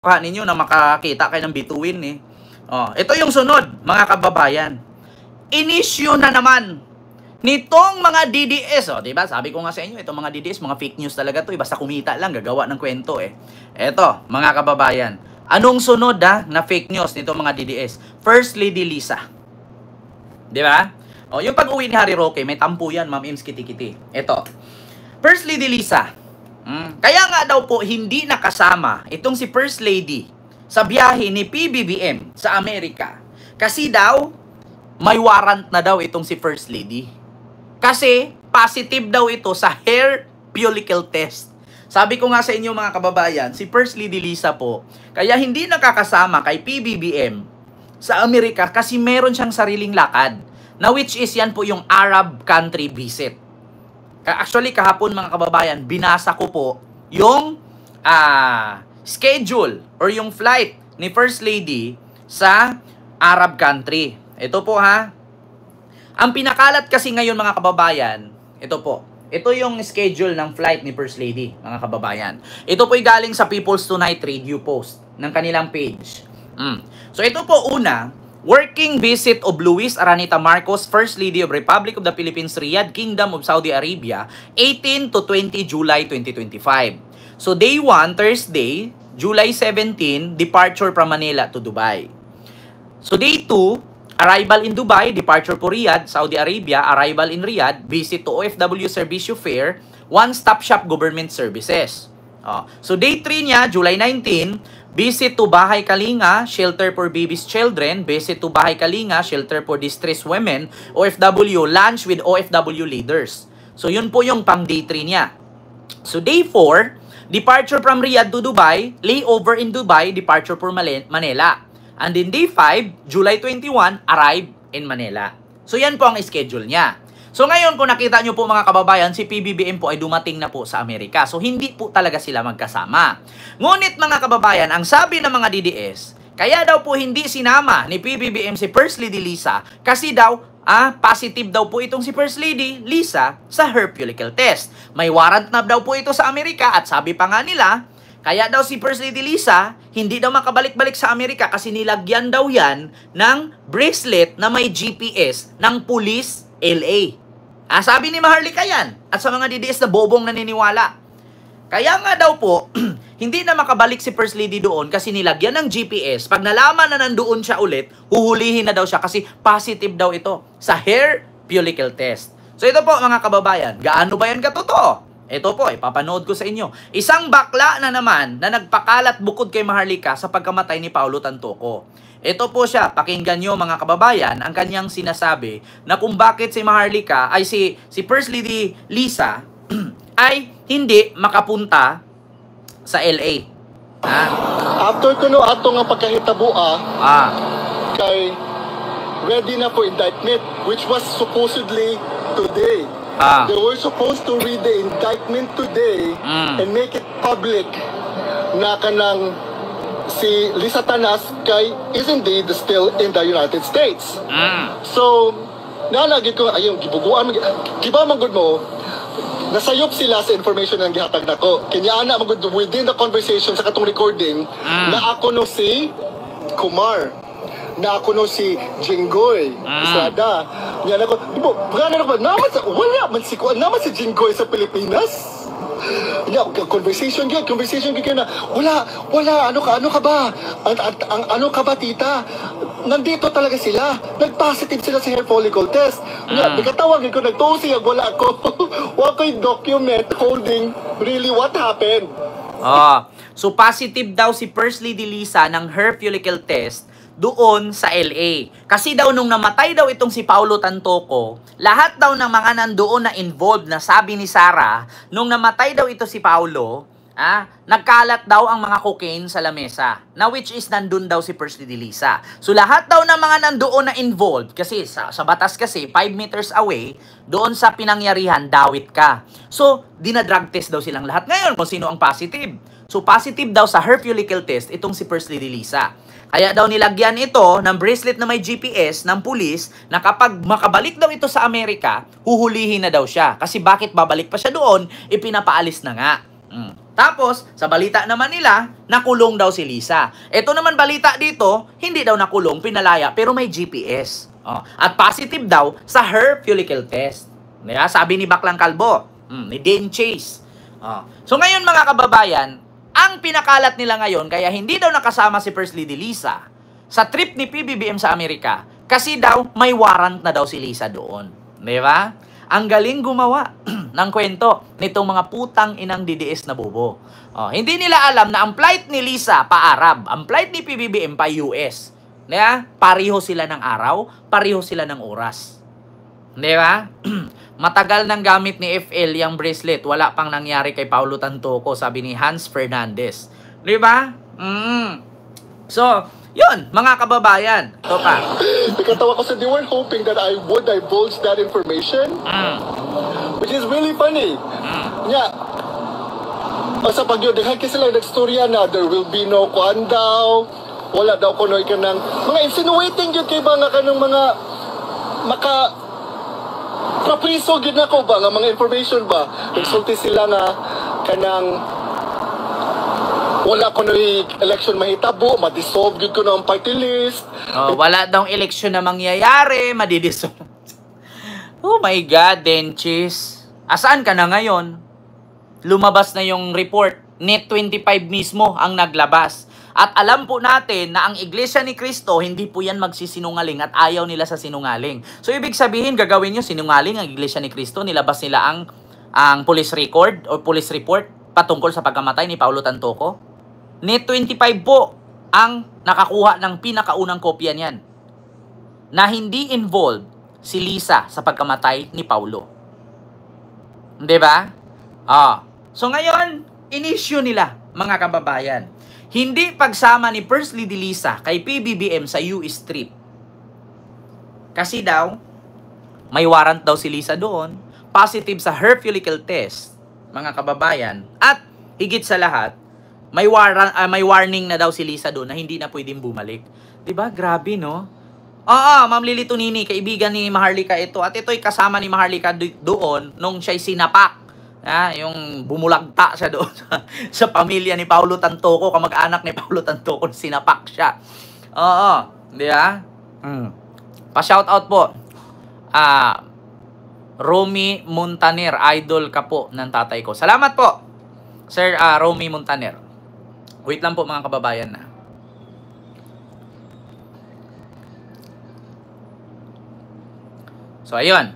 mukha ninyo na makakita kayo ng bituin eh. Oh, ito yung sunod, mga kababayan. Inisyu na naman nitong mga DDS, oh, 'di ba? Sabi ko nga sa inyo, itong mga DDS, mga fake news talaga 'to, basta kumita lang, gagawa ng kwento eh. Ito, mga kababayan. Anong sunod na fake news nitong mga DDS? First Lady Lisa. 'Di ba? Oh, yung pag-uwi ni Harry Roque, may tampo yan, Ma'am Ims Kiti-Kiti. Ito. First Lady Lisa. Kaya nga daw po hindi nakasama itong si First Lady sa biyahe ni PBBM sa Amerika. Kasi daw may warrant na daw itong si First Lady. Kasi positive daw ito sa hair follicle test. Sabi ko nga sa inyo mga kababayan, si First Lady Lisa po, kaya hindi nakakasama kay PBBM sa Amerika kasi meron siyang sariling lakad. Na which is yan po yung Arab country visit. Actually kahapon mga kababayan, binasa ko po yung schedule or yung flight ni First Lady sa Arab country. Ito po ha. Ang pinakalat kasi ngayon mga kababayan, ito po. Ito yung schedule ng flight ni First Lady, mga kababayan. Ito po'y galing sa People's Tonight Radio Post ng kanilang page. So ito po una, working visit of Luis Araneta Marcos, First Lady of Republic of the Philippines, Riyadh, Kingdom of Saudi Arabia, 18 to 20 July 2025. So day 1, Thursday, July 17, departure from Manila to Dubai. So day 2, arrival in Dubai, departure po Riyadh, Saudi Arabia, arrival in Riyadh, visit to OFW Servicio Fair, one-stop shop government services. So day 3 niya, July 19, visit to Bahay Kalinga, shelter for babies children, visit to Bahay Kalinga, shelter for distressed women, OFW, lunch with OFW leaders. So yun po yung pang day 3 niya. So day 4, departure from Riyadh to Dubai, layover in Dubai, departure for Manila. And in day 5, July 21, arrive in Manila. So yan po ang schedule niya. So ngayon kung nakita nyo po mga kababayan, si PBBM po ay dumating na po sa Amerika. So hindi po talaga sila magkasama. Ngunit mga kababayan, ang sabi ng mga DDS, kaya daw po hindi sinama ni PBBM si First Lady Lisa kasi daw positive daw po itong si First Lady Lisa sa hair follicle test. May warrant na daw po ito sa Amerika at sabi pa nga nila, kaya daw si First Lady Lisa, hindi daw makabalik-balik sa Amerika kasi nilagyan daw yan ng bracelet na may GPS ng Police LA. Sabi ni Maharlika yan at sa mga DDS na bobong naniniwala. Kaya nga daw po, hindi na makabalik si First Lady doon kasi nilagyan ng GPS. Pag nalaman na nandoon siya ulit, huhulihin na daw siya kasi positive daw ito sa hair follicle test. So ito po mga kababayan, gaano ba yan katotoo? Ito po, ipapanood ko sa inyo. Isang bakla na naman na nagpakalat bukod kay Maharlika sa pagkamatay ni Paulo Tantoco. Ito po siya, pakinggan nyo mga kababayan, ang kanyang sinasabi na kung bakit si Maharlika ay si First Lady Lisa ay hindi makapunta sa LA. After kuno ato nga pagkahitabua, kay ready na for indictment, which was supposedly today. They were supposed to read the indictment today and make it public na kanang si Lisa Tanas kay is indeed still in the United States. So, nalagi ko, ayun, gibuguan, giba magod mo, nasayop sila sa information ng gihatag nako. Kanya ana magod within the conversation sa katong recording na ako no si Kumar, na ako no si Jinggoy Estrada. Yan ako, di ba, wala man si Jinggoy sa Pilipinas. Conversation na, wala, ano ka ba? Ano ka ba, tita? Nandito talaga sila. Nag-positive sila sa hair follicle test. Nagkatawagin ko, nagtuo siya, wala ako. Wala ko'y document holding really what happened. So positive daw si First Lady Lisa ng hair follicle test doon sa LA. Kasi daw nung namatay daw itong si Paulo Tantoco, lahat daw ng mga nandoon na involved na sabi ni Sarah, nung namatay daw ito si Paulo, nagkalat daw ang mga cocaine sa lamesa, na which is nandun daw si First Lady Lisa. So lahat daw ng mga nandoon na involved, kasi sa batas kasi, 5 meters away, doon sa pinangyarihan, dawit ka. So, dinadrug test daw silang lahat. Ngayon, kung sino ang positive. So, positive daw sa hair follicle test, itong si First Lady Lisa. Kaya daw nilagyan ito ng bracelet na may GPS ng pulis na kapag makabalik daw ito sa Amerika, huhulihin na daw siya. Kasi bakit babalik pa siya doon? Ipinapaalis na nga. Tapos, sa balita naman nila, nakulong daw si Lisa. Ito naman balita dito, hindi daw nakulong, pinalaya, pero may GPS. At positive daw sa her follicle test. Sabi ni Baklang Kalbo, ni Dane Chase. So ngayon mga kababayan, ang pinakalat nila ngayon, kaya hindi daw nakasama si First Lady Lisa sa trip ni PBBM sa Amerika, kasi daw may warrant na daw si Lisa doon. Di ba? Ang galing gumawa ng kwento nitong mga putang inang DDS na bobo. Hindi nila alam na ang flight ni Lisa pa-Arab, ang flight ni PBBM pa-US. Diba? Pariho sila ng araw, pariho sila ng oras. Di ba? Matagal nang gamit ni FL yung bracelet, wala pang nangyari kay Paulo Tantoco, sabi ni Hans Fernandez. Di ba? So, yun, mga kababayan. Ito pa. Nakatawa ko sa they weren't hoping that I would divulge that information. Which is really funny. Yeah. Sa pagyo, dahil kasi lang nagstorya na there will be no kuan daw. Wala daw kunoy ka ng mga insinuating yun kay ba nga kanang mga trapiso yun ako ba nga mga information ba. Nagsulti sila nga kanang wala ko na election mahitabo, madissolve yun ko na ang party list. Wala daw election na mangyayari, madidissolve. Oh my God, Denchis. Asaan ka na ngayon? Lumabas na yung report. Net 25 mismo ang naglabas. At alam po natin na ang Iglesia ni Cristo, hindi po yan magsisinungaling at ayaw nila sa sinungaling. So ibig sabihin, gagawin nyo sinungaling ang Iglesia ni Cristo, nilabas nila ang police record o police report patungkol sa pagkamatay ni Paulo Tantoco. Net 25 po ang nakakuha ng pinakaunang kopya niyan na hindi involved si Lisa sa pagkamatay ni Paulo. Diba? So ngayon, in-issue nila, mga kababayan. Hindi pagsama ni First Lady Lisa kay PBBM sa US trip. Kasi daw, may warrant daw si Lisa doon, positive sa her follicle test, mga kababayan, at higit sa lahat, may warning na daw si Lisa doon na hindi na pwedeng bumalik. Diba? Grabe, no? Ma'am Lily Tunini, kaibigan ni Maharlika ito. At ito'y kasama ni Maharlika doon nung siya'y sinapak. Yung bumulagta siya doon sa pamilya ni Paulo Tantoco, kamag-anak ni Paulo Tantoco, sinapak siya. Diba? Pa-shoutout po. Romy Montaner, idol ka po ng tatay ko. Salamat po, Sir Romy Montaner. Wait lang po mga kababayan na. So, ayun.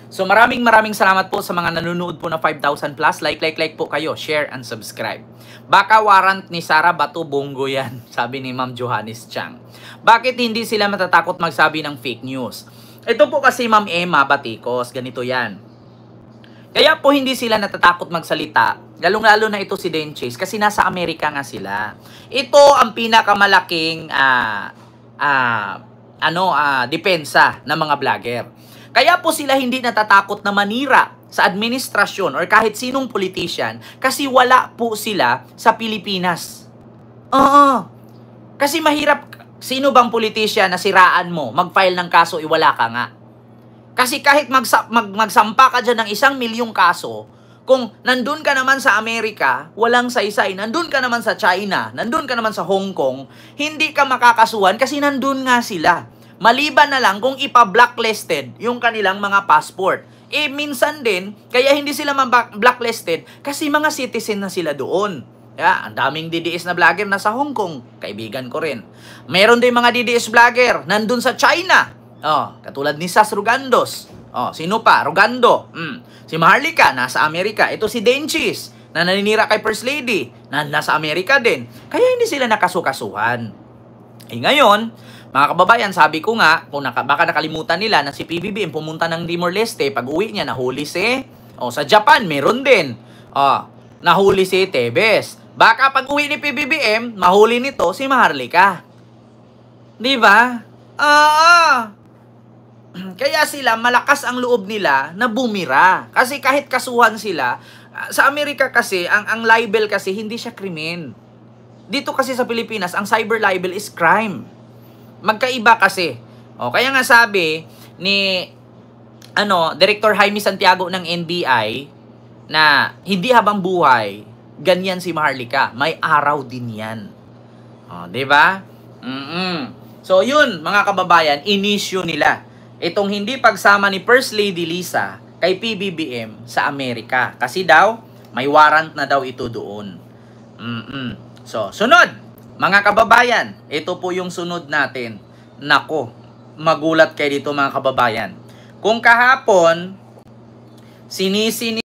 So, maraming salamat po sa mga nanonood po na 5,000 plus. Like po kayo. Share and subscribe. Baka warrant ni Sara Bato Bongo yan, sabi ni Ma'am Johannes Chang. Bakit hindi sila matatakot magsabi ng fake news? Ito po kasi Ma'am Emma Batikos, ganito yan. Kaya po hindi sila natatakot magsalita, lalong-lalo na ito si Dane Chase, kasi nasa Amerika nga sila. Ito ang pinakamalaking depensa ng mga vlogger. Kaya po sila hindi natatakot na manira sa administrasyon or kahit sinong politician kasi wala po sila sa Pilipinas. Kasi mahirap, sino bang politician na siraan mo, mag-file ng kaso, wala ka nga. Kasi kahit magsampa ka dyan ng 1 milyong kaso, kung nandun ka naman sa Amerika, walang saysay, nandun ka naman sa China, nandun ka naman sa Hong Kong, hindi ka makakasuhan kasi nandun nga sila. Maliban na lang kung ipa-blacklisted yung kanilang mga passport. Minsan din, kaya hindi sila blacklisted kasi mga citizen na sila doon. Ang daming DDS na vlogger na sa Hong Kong, kaibigan ko rin. Meron din mga DDS vlogger nandun sa China. Katulad ni Sas Rugandos. Sino pa? Rugando. Si Maharlika, nasa Amerika. Ito si Denchis, na naninira kay First Lady, na nasa Amerika din. Kaya hindi sila nakasukasuhan. Ngayon, mga kababayan, sabi ko nga, kung baka nakalimutan nila na si PBBM pumunta ng Timor-Leste, pag uwi niya, nahuli sa Japan, meron din. Nahuli si Tebes. Baka pag uwi ni PBBM, mahuli nito si Maharlika. Di ba? Kaya sila, malakas ang loob nila na bumira. Kasi kahit kasuhan sila, sa Amerika kasi, ang libel kasi, hindi siya krimen. Dito kasi sa Pilipinas, ang cyber libel is crime. Magkaiba kasi. Kaya nga sabi ni Director Jaime Santiago ng NBI na hindi habang buhay ganyan si Maharlika. May araw din yan. Di ba? So yun, mga kababayan, inisyu nila. Itong hindi pagsama ni First Lady Lisa kay PBBM sa Amerika. Kasi daw, may warrant na daw ito doon. So, sunod, mga kababayan, ito po yung sunod natin. Nako, magulat kayo dito mga kababayan. Kung kahapon, sinisini